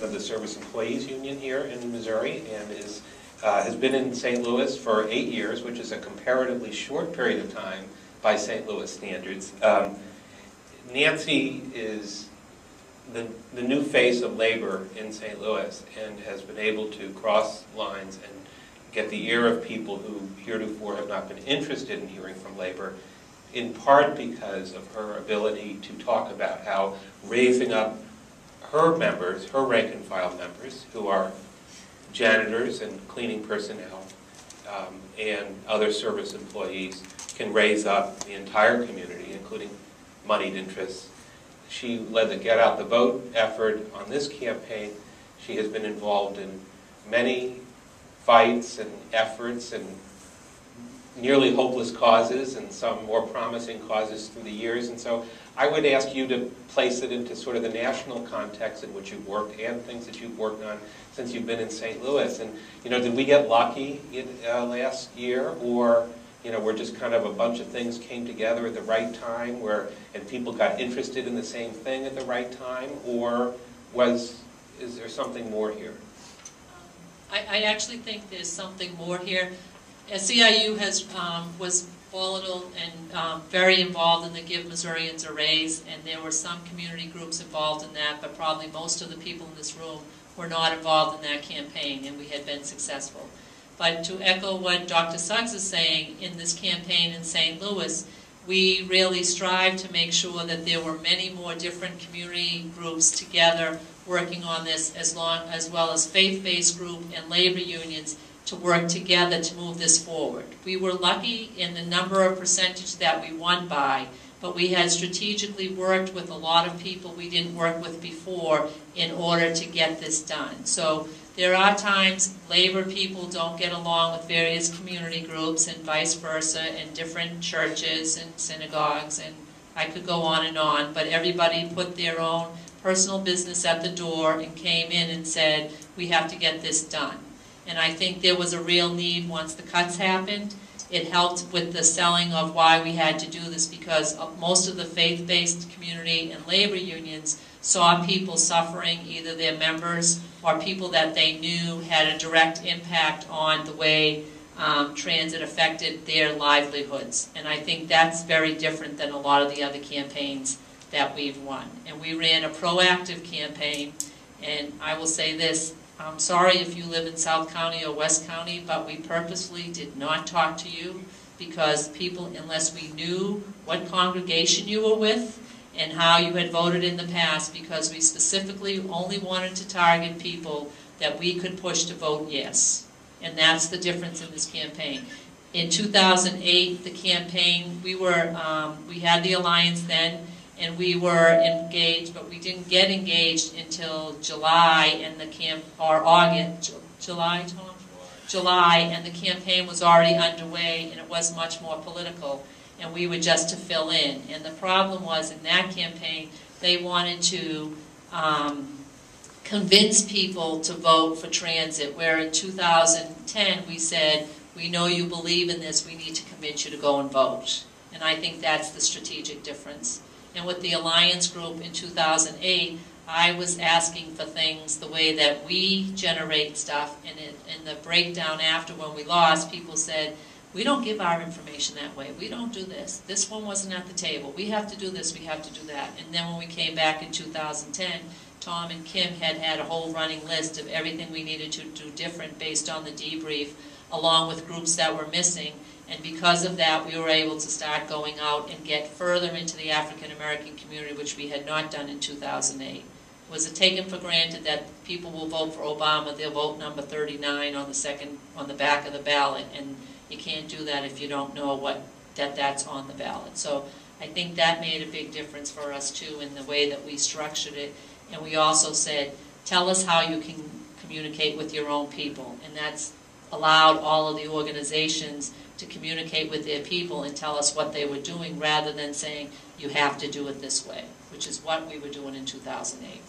of the Service Employees Union here in Missouri and has been in St. Louis for 8 years, which is a comparatively short period of time by St. Louis standards. Nancy is the new face of labor in St. Louis and has been able to cross lines and get the ear of people who heretofore have not been interested in hearing from labor, in part because of her ability to talk about how raising up her members, her rank and file members, who are janitors and cleaning personnel and other service employees, can raise up the entire community, including moneyed interests. She led the Get Out the Vote effort on this campaign. She has been involved in many fights and efforts and nearly hopeless causes and some more promising causes through the years. And so I would ask you to place it into sort of the national context in which you've worked and things that you've worked on since you've been in St. Louis. And, you know, did we get lucky last year, or, you know, where just kind of a bunch of things came together at the right time and people got interested in the same thing at the right time, or is there something more here? I actually think there's something more here. SEIU was volatile and very involved in the Give Missourians a Raise, and there were some community groups involved in that, but probably most of the people in this room were not involved in that campaign, and we had been successful. But to echo what Dr. Suggs is saying, in this campaign in St. Louis, we really strive to make sure that there were many more different community groups together working on this, as well as faith-based group and labor unions, to work together to move this forward. We were lucky in the number of percentage that we won by, but we had strategically worked with a lot of people we didn't work with before in order to get this done. So there are times labor people don't get along with various community groups and vice versa, and different churches and synagogues, and I could go on, but everybody put their own personal business at the door and came in and said, we have to get this done. And I think there was a real need once the cuts happened. It helped with the selling of why we had to do this, because most of the faith-based community and labor unions saw people suffering, either their members or people that they knew had a direct impact on the way transit affected their livelihoods. And I think that's very different than a lot of the other campaigns that we've won. And we ran a proactive campaign, and I will say this, I'm sorry if you live in South County or West County, but we purposely did not talk to you, because people, unless we knew what congregation you were with and how you had voted in the past, because we specifically only wanted to target people that we could push to vote yes. And that's the difference in this campaign. In 2008, the campaign, we had the alliance then, and we were engaged, but we didn't get engaged until July, and July, Tom? July, and the campaign was already underway, and it was much more political, and we were just to fill in. And the problem was, in that campaign, they wanted to convince people to vote for transit, where in 2010 we said, we know you believe in this, we need to convince you to go and vote. And I think that's the strategic difference. And with the Alliance Group in 2008, I was asking for things the way that we generate stuff, and in the breakdown after when we lost, people said, we don't give our information that way, we don't do this, this one wasn't at the table, we have to do this, we have to do that. And then when we came back in 2010, Tom and Kim had a whole running list of everything we needed to do different based on the debrief, along with groups that were missing. And because of that, we were able to start going out and get further into the African American community, which we had not done in 2008. Was it taken for granted that people will vote for Obama, they'll vote number 39 on the back of the ballot, and you can't do that if you don't know that's on the ballot. So I think that made a big difference for us too in the way that we structured it. And we also said, tell us how you can communicate with your own people, and that's allowed all of the organizations to communicate with their people and tell us what they were doing, rather than saying, you have to do it this way, which is what we were doing in 2008.